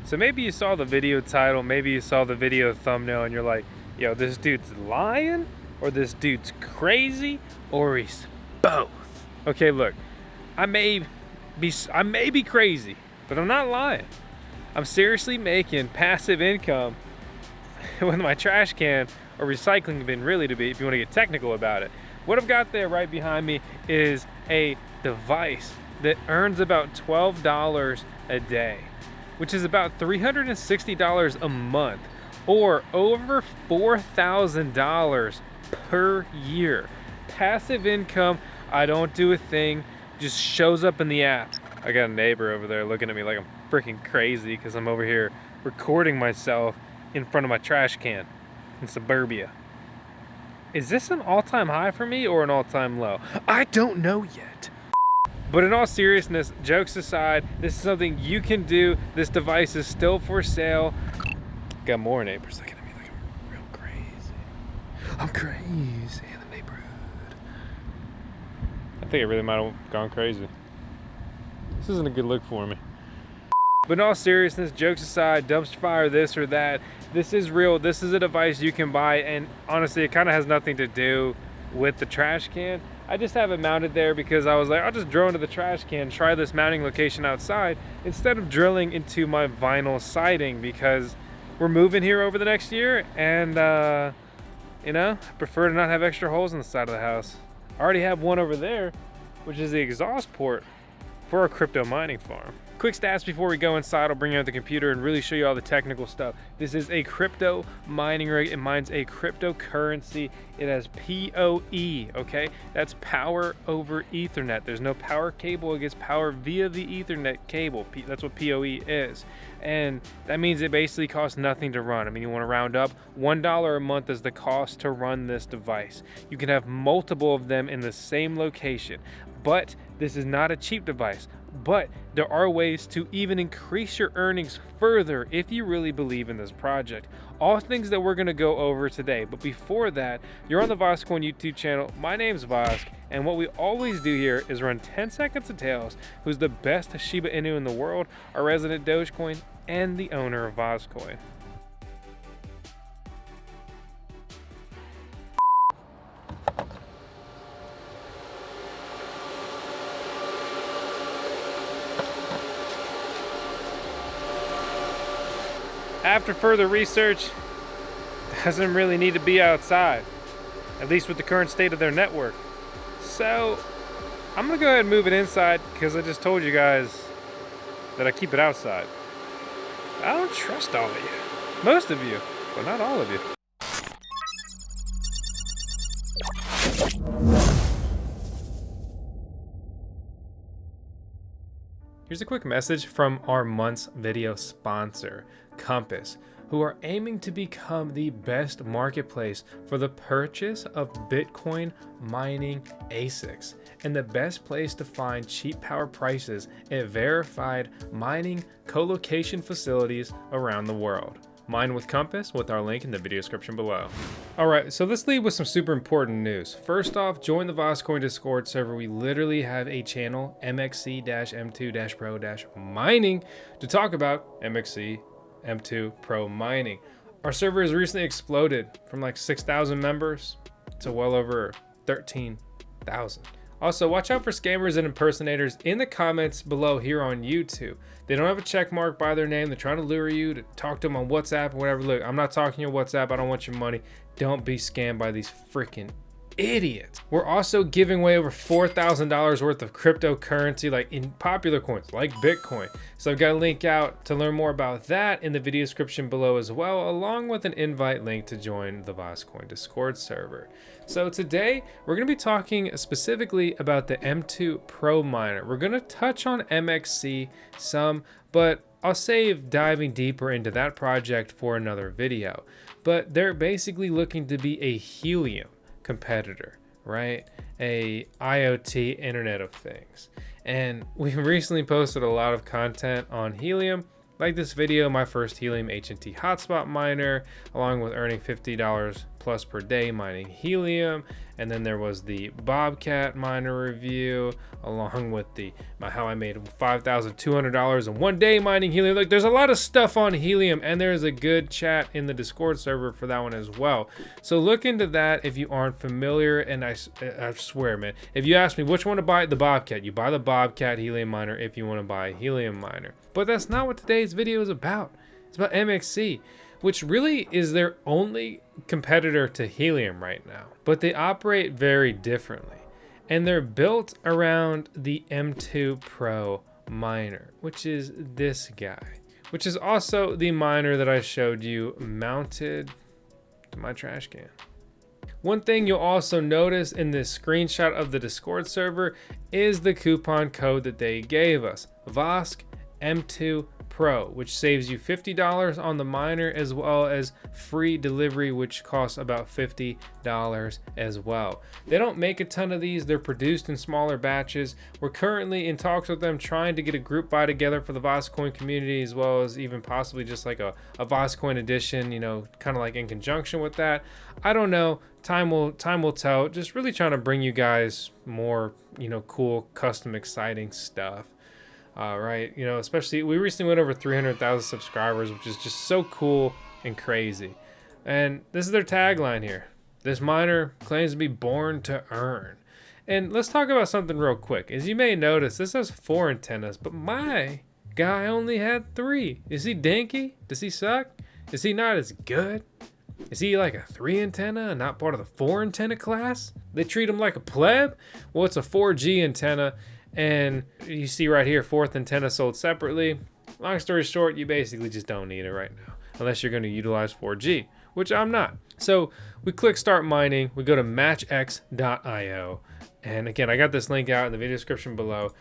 So maybe you saw the video title, maybe you saw the video thumbnail and you're like, yo, this dude's lying, or this dude's crazy, or he's both. Okay, look, I may be crazy, but I'm not lying. I'm seriously making passive income with my trash can or recycling bin, really, to be, if you want to get technical about it. What I've got there right behind me is a device that earns about $12 a day, which is about $360 a month, or over $4,000 per year. Passive income, I don't do a thing, just shows up in the app. I got a neighbor over there looking at me like I'm freaking crazy because I'm over here recording myself in front of my trash can in suburbia. Is this an all-time high for me or an all-time low? I don't know yet. But in all seriousness, jokes aside, this is something you can do. This device is still for sale. Got more neighbors looking at me like I'm real crazy. I'm crazy in the neighborhood. I think I really might have gone crazy. This isn't a good look for me. But in all seriousness, jokes aside, dumpster fire, this or that, this is real. This is a device you can buy, and honestly, it kind of has nothing to do with the trash can. I just have it mounted there because I was like, I'll just drill into the trash can, try this mounting location outside, instead of drilling into my vinyl siding, because we're moving here over the next year, and you know, I prefer to not have extra holes in the side of the house. I already have one over there, which is the exhaust port for a crypto mining farm. Quick stats before we go inside. I'll bring out the computer and really show you all the technical stuff. This is a crypto mining rig. It mines a cryptocurrency. It has PoE, okay? That's power over Ethernet. There's no power cable. It gets power via the Ethernet cable. That's what PoE is. And that means it basically costs nothing to run. I mean, you want to round up, $1 a month is the cost to run this device. You can have multiple of them in the same location, but this is not a cheap device. But there are ways to even increase your earnings further if you really believe in this project. All things that we're going to go over today. But before that, you're on the VoskCoin YouTube channel. My name's Vosk, and what we always do here is run 10 seconds of tails, who's the best Shiba Inu in the world, our resident Dogecoin, and the owner of VoskCoin. After further research, doesn't really need to be outside, at least with the current state of their network. So I'm gonna go ahead and move it inside because I just told you guys that I keep it outside. I don't trust all of you. Most of you, but not all of you. Here's a quick message from our month's video sponsor, Compass, who are aiming to become the best marketplace for the purchase of Bitcoin mining ASICs, and the best place to find cheap power prices at verified mining co-location facilities around the world. Mine with Compass with our link in the video description below. All right, so let's lead with some super important news. First off, join the VoskCoin Discord server. We literally have a channel, MXC M2 Pro Mining, to talk about MXC M2 Pro Mining. Our server has recently exploded from like 6,000 members to well over 13,000. Also, watch out for scammers and impersonators in the comments below here on YouTube. They don't have a check mark by their name. They're trying to lure you to talk to them on WhatsApp or whatever. Look, I'm not talking to your WhatsApp. I don't want your money. Don't be scammed by these freaking idiots. We're also giving away over $4,000 worth of cryptocurrency, like in popular coins like Bitcoin. So I've got a link out to learn more about that in the video description below as well, along with an invite link to join the VoskCoin Discord server. So today we're going to be talking specifically about the M2 Pro Miner. We're going to touch on MXC some, but I'll save diving deeper into that project for another video. But they're basically looking to be a Helium competitor, right? A IoT Internet of Things. And we recently posted a lot of content on Helium, like this video, my first Helium HNT hotspot miner, along with earning $50 plus per day mining Helium. And then there was the Bobcat miner review, along with how I made $5,200 in 1 day mining Helium. Like, there's a lot of stuff on Helium, and there's a good chat in the Discord server for that one as well. So look into that if you aren't familiar. And I swear, man, if you ask me which one to buy, the Bobcat, you buy the Bobcat Helium miner if you want to buy a Helium miner. But that's not what today's video is about. It's about MXC, which really is their only competitor to Helium right now. But they operate very differently. And they're built around the M2 Pro Miner, which is this guy, which is also the miner that I showed you mounted to my trash can. One thing you'll also notice in this screenshot of the Discord server is the coupon code that they gave us, Vosk M2 Pro, which saves you $50 on the miner, as well as free delivery, which costs about $50 as well. They don't make a ton of these. They're produced in smaller batches. We're currently in talks with them, trying to get a group buy together for the VoskCoin community, as well as even possibly just like a VoskCoin edition, you know, kind of like in conjunction with that. I don't know. Time will tell. Just really trying to bring you guys more, you know, cool, custom, exciting stuff. Right, you know, especially we recently went over 300,000 subscribers, which is just so cool and crazy. And this is their tagline here: this miner claims to be born to earn. And let's talk about something real quick. As you may notice, this has 4 antennas, but my guy only had 3. Is he dinky? Does he suck? Is he not as good? Is he like a 3 antenna and not part of the 4 antenna class? They treat him like a pleb? Well, it's a 4G antenna. And you see right here, 4th antenna sold separately. Long story short, you basically just don't need it right now, unless you're going to utilize 4G, which I'm not. So we click start mining. We go to MatchX.io. And again, I got this link out in the video description below.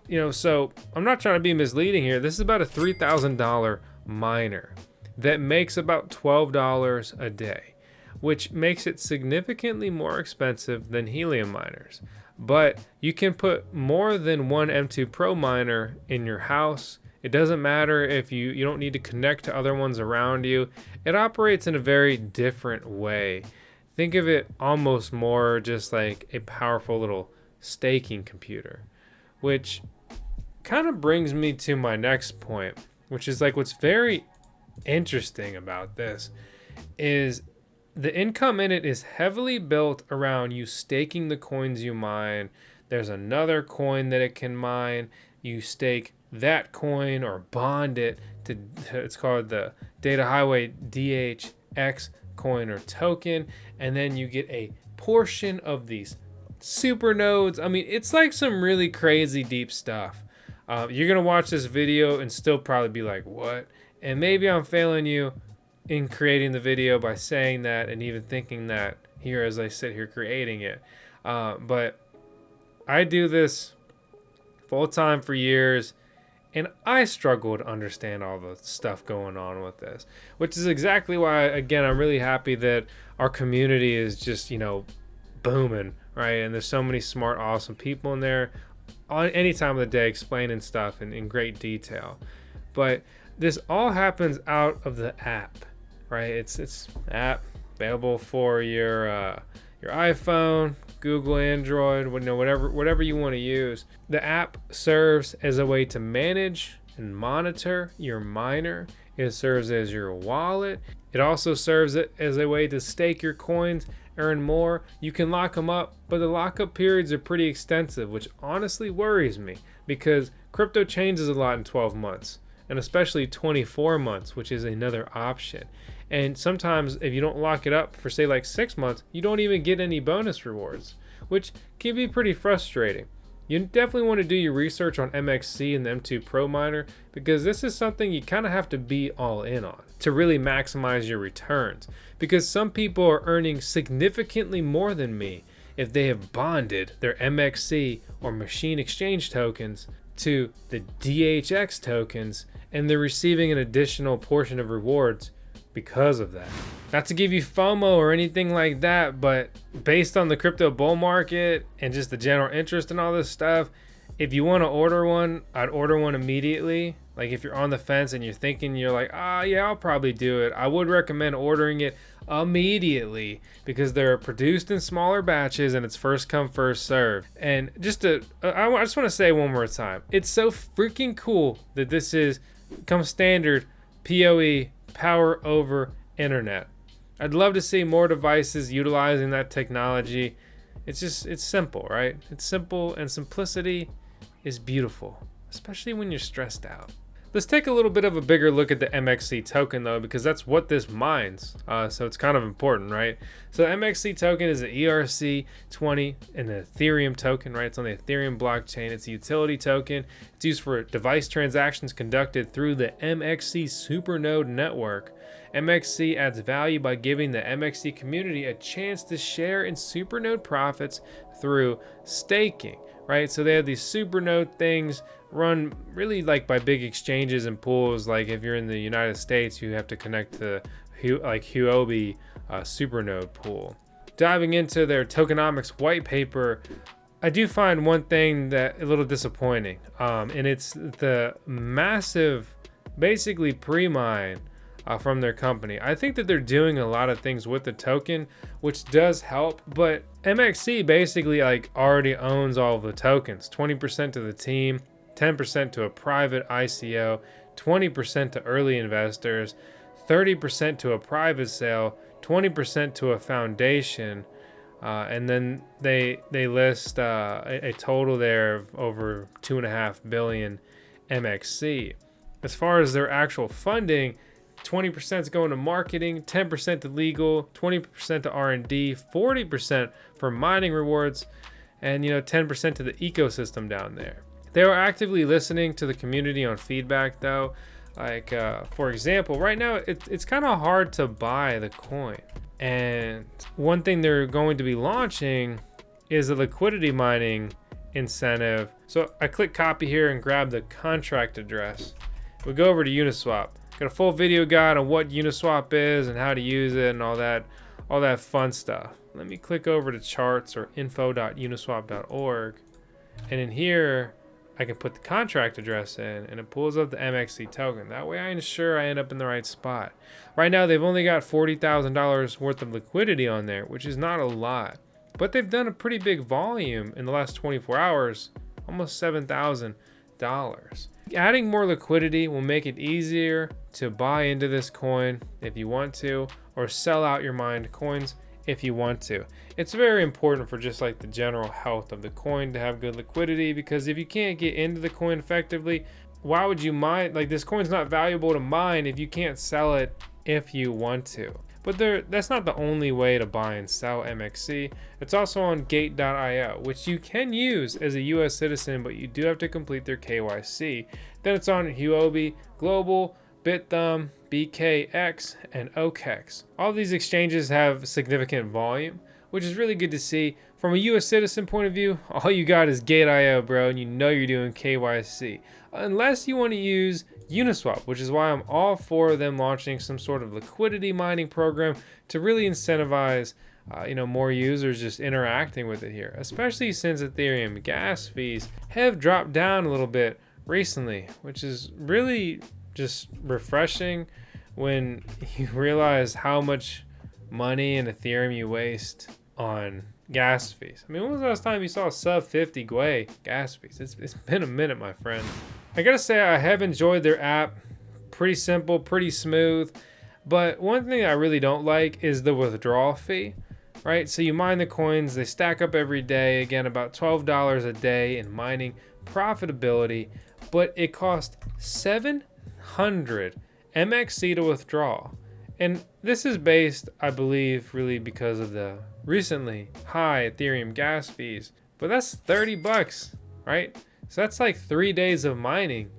You know, so I'm not trying to be misleading here. This is about a $3,000 miner that makes about $12 a day, which makes it significantly more expensive than Helium miners. But you can put more than one M2 Pro miner in your house. It doesn't matter if you don't need to connect to other ones around you. It operates in a very different way. Think of it almost more just like a powerful little staking computer, which kind of brings me to my next point, which is like what's very interesting about this is the income in it is heavily built around you staking the coins you mine. There's another coin that it can mine. You stake that coin or bond it to, it's called the Data Highway DHX coin or token. And then you get a portion of these super nodes. I mean, it's like some really crazy deep stuff. You're going to watch this video and still probably be like, what? And maybe I'm failing you in creating the video by saying that and even thinking that here as I sit here creating it. But I do this full time for years, and I struggle to understand all the stuff going on with this, which is exactly why, again, I'm really happy that our community is just, you know, booming, right? And there's so many smart, awesome people in there on any time of the day explaining stuff in great detail. But this all happens out of the app, right? It's app available for your iPhone, Google, Android, whatever you want to use. The app serves as a way to manage and monitor your miner. It serves as your wallet. It also serves as a way to stake your coins, earn more. You can lock them up, but the lockup periods are pretty extensive, which honestly worries me because crypto changes a lot in 12 months, and especially 24 months, which is another option. And sometimes if you don't lock it up for say like 6 months, you don't even get any bonus rewards, which can be pretty frustrating. You definitely want to do your research on MXC and the M2 Pro Miner because this is something you kind of have to be all in on to really maximize your returns, because some people are earning significantly more than me if they have bonded their MXC or machine exchange tokens to the DHX tokens, and they're receiving an additional portion of rewards because of that. Not to give you FOMO or anything like that, but based on the crypto bull market and just the general interest in all this stuff, If you want to order one, I'd order one immediately. Like if you're on the fence and you're thinking, you're like, yeah, I'll probably do it. I would recommend ordering it immediately because they're produced in smaller batches and it's first come, first serve. And I just want to say one more time, it's so freaking cool that this comes standard PoE, power over internet. I'd love to see more devices utilizing that technology. It's simple, right? It's simple, and simplicity is beautiful, especially when you're stressed out. Let's take a little bit of a bigger look at the MXC token though, because that's what this mines. So it's kind of important, right? So MXC token is an ERC20 and an Ethereum token, right? It's on the Ethereum blockchain. It's a utility token. It's used for device transactions conducted through the MXC supernode network. MXC adds value by giving the MXC community a chance to share in supernode profits through staking, right? So they have these supernode things run really like by big exchanges and pools. Like if you're in the United States, you have to connect to like Huobi supernode pool. Diving into their tokenomics white paper, I do find one thing that a little disappointing, and it's the massive, basically pre-mine from their company. I think that they're doing a lot of things with the token, which does help, but MXC basically like already owns all of the tokens. 20% to the team, 10% to a private ICO, 20% to early investors, 30% to a private sale, 20% to a foundation, and then they list a total there of over 2.5 billion MXC. As far as their actual funding, 20% is going to marketing, 10% to legal, 20% to R&D, 40% for mining rewards, and 10% to the ecosystem down there. They are actively listening to the community on feedback though. Like for example, right now it's kind of hard to buy the coin, and one thing they're going to be launching is a liquidity mining incentive. So I click copy here and grab the contract address. We go over to Uniswap. Got a full video guide on what Uniswap is and how to use it and all that fun stuff. Let me click over to charts or info.uniswap.org, and in here I can put the contract address in and it pulls up the MXC token. That way I ensure I end up in the right spot. Right now they've only got $40,000 worth of liquidity on there, which is not a lot, but they've done a pretty big volume in the last 24 hours, almost $7,000. Adding more liquidity will make it easier to buy into this coin if you want to, or sell out your mined coins if you want to. It's very important for just like the general health of the coin to have good liquidity, because if you can't get into the coin effectively, why would you mine? Like, this coin's not valuable to mine if you can't sell it if you want to. But that's not the only way to buy and sell MXC. It's also on gate.io, which you can use as a US citizen, but you do have to complete their KYC. Then it's on Huobi, Global, Bithumb, BKX, and OKEX. All of these exchanges have significant volume, which is really good to see. From a US citizen point of view, all you got is Gate.io, bro, and you know you're doing KYC. Unless you want to use Uniswap, which is why I'm all for them launching some sort of liquidity mining program to really incentivize more users just interacting with it here, especially since Ethereum gas fees have dropped down a little bit recently, which is really just refreshing when you realize how much money in Ethereum you waste on gas fees. I mean, when was the last time you saw sub 50 Gwei gas fees? It's been a minute, my friend. I gotta say, I have enjoyed their app. Pretty simple, pretty smooth. But one thing I really don't like is the withdrawal fee, right? So you mine the coins, they stack up every day. Again, about $12 a day in mining profitability, but it costs 700 MXC to withdraw. And this is based, I believe, really because of the recently high Ethereum gas fees. But that's $30, right? So that's like 3 days of mining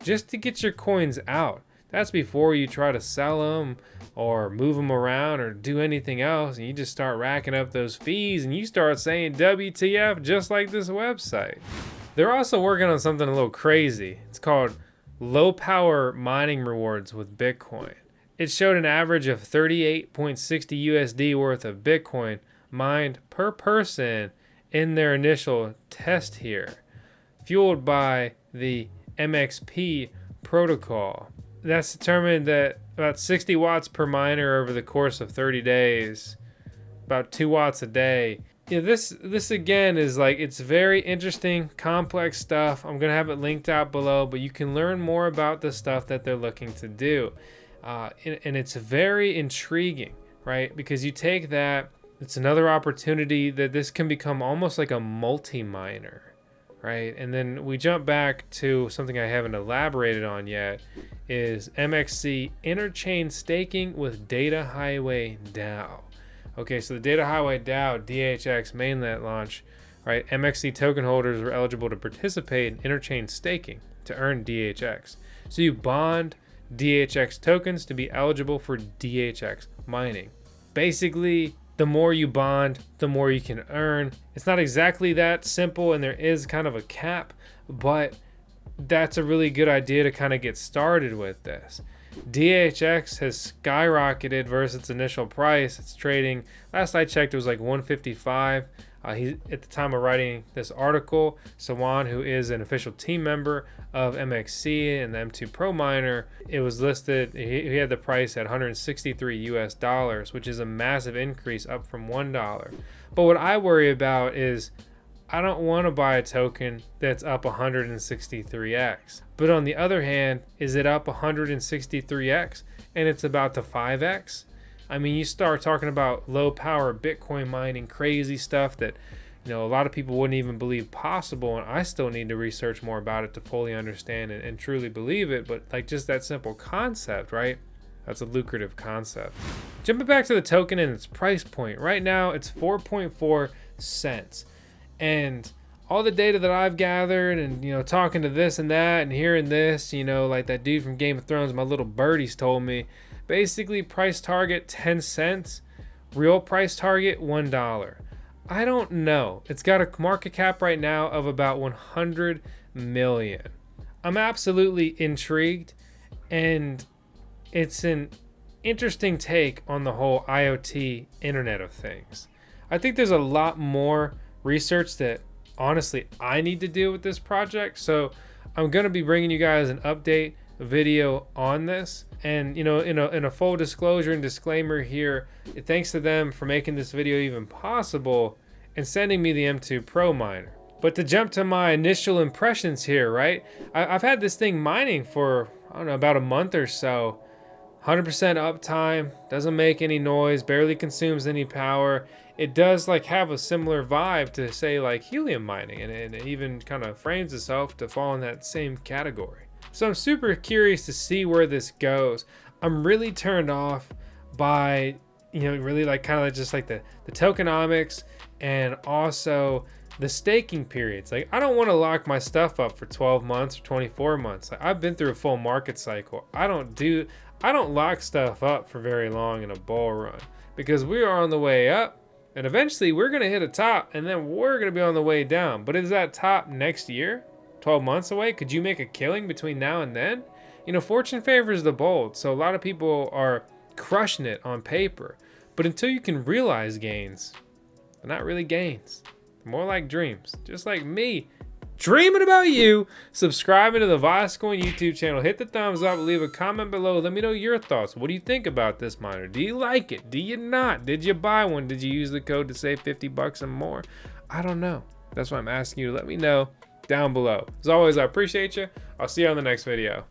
just to get your coins out. That's before you try to sell them or move them around or do anything else. And you just start racking up those fees and you start saying WTF just like this website. They're also working on something a little crazy. It's called low power mining rewards with Bitcoin. It showed an average of 38.60 USD worth of Bitcoin mined per person in their initial test here. fueled by the MXP protocol. That's determined that about 60 watts per miner over the course of 30 days, about 2 watts a day. Yeah, this again is like, it's very interesting, complex stuff. I'm gonna have it linked out below, but you can learn more about the stuff that they're looking to do. And it's very intriguing, right? Because you take that, it's another opportunity that this can become almost like a multi-miner, right? And then we jump back to something I haven't elaborated on yet, is MXC interchain staking with Data Highway DAO. Okay, so the Data Highway DAO DHX mainnet launch, right? MXC token holders were eligible to participate in interchain staking to earn DHX. So you bond DHX tokens to be eligible for DHX mining. Basically, the more you bond, the more you can earn. It's not exactly that simple, and there is kind of a cap, but that's a really good idea to kind of get started with this. DHX has skyrocketed versus its initial price. It's trading, last I checked, it was like 155. He's at the time of writing this article, Sawan, who is an official team member of MXC and the M2 Pro Miner, it was listed, he had the price at 163 US dollars, which is a massive increase up from $1. But what I worry about is I don't want to buy a token that's up 163x. But on the other hand, is it up 163x and it's about to 5x? I mean, you start talking about low power Bitcoin mining, crazy stuff that, you know, a lot of people wouldn't even believe possible, and I still need to research more about it to fully understand and truly believe it. But like, just that simple concept, right? That's a lucrative concept. Jumping back to the token and its price point, right now it's 4.4 cents. And all the data that I've gathered and, you know, talking to this and that and hearing this, you know, like that dude from Game of Thrones, my little birdies told me, basically price target 10 cents, real price target $1. I don't know. It's got a market cap right now of about 100 million. I'm absolutely intrigued, and it's an interesting take on the whole IoT Internet of Things. I think there's a lot more research that honestly I need to do with this project, so I'm going to be bringing you guys an update video on this. And, you know, in a full disclosure and disclaimer here, thanks to them for making this video even possible and sending me the M2 Pro Miner. But to jump to my initial impressions here, right? I've had this thing mining for, I don't know, about a month or so. 100% uptime, doesn't make any noise, barely consumes any power. It does like have a similar vibe to, say, like helium mining, and it even kind of frames itself to fall in that same category. So I'm super curious to see where this goes. I'm really turned off by, you know, really like kind of just like the tokenomics and also the staking periods. Like, I don't want to lock my stuff up for 12 months or 24 months. Like, I've been through a full market cycle. I don't lock stuff up for very long in a bull run, because we are on the way up and eventually we're going to hit a top, and then we're going to be on the way down. But is that top next year? 12 months away? Could you make a killing between now and then? You know, fortune favors the bold, so a lot of people are crushing it on paper. But until you can realize gains, they're not really gains. They're more like dreams. Just like me dreaming about you. Subscribing to the VoskCoin YouTube channel. Hit the thumbs up. Leave a comment below. Let me know your thoughts. What do you think about this miner? Do you like it? Do you not? Did you buy one? Did you use the code to save 50 bucks and more? I don't know. That's why I'm asking you to let me know down below. As always, I appreciate you. I'll see you on the next video.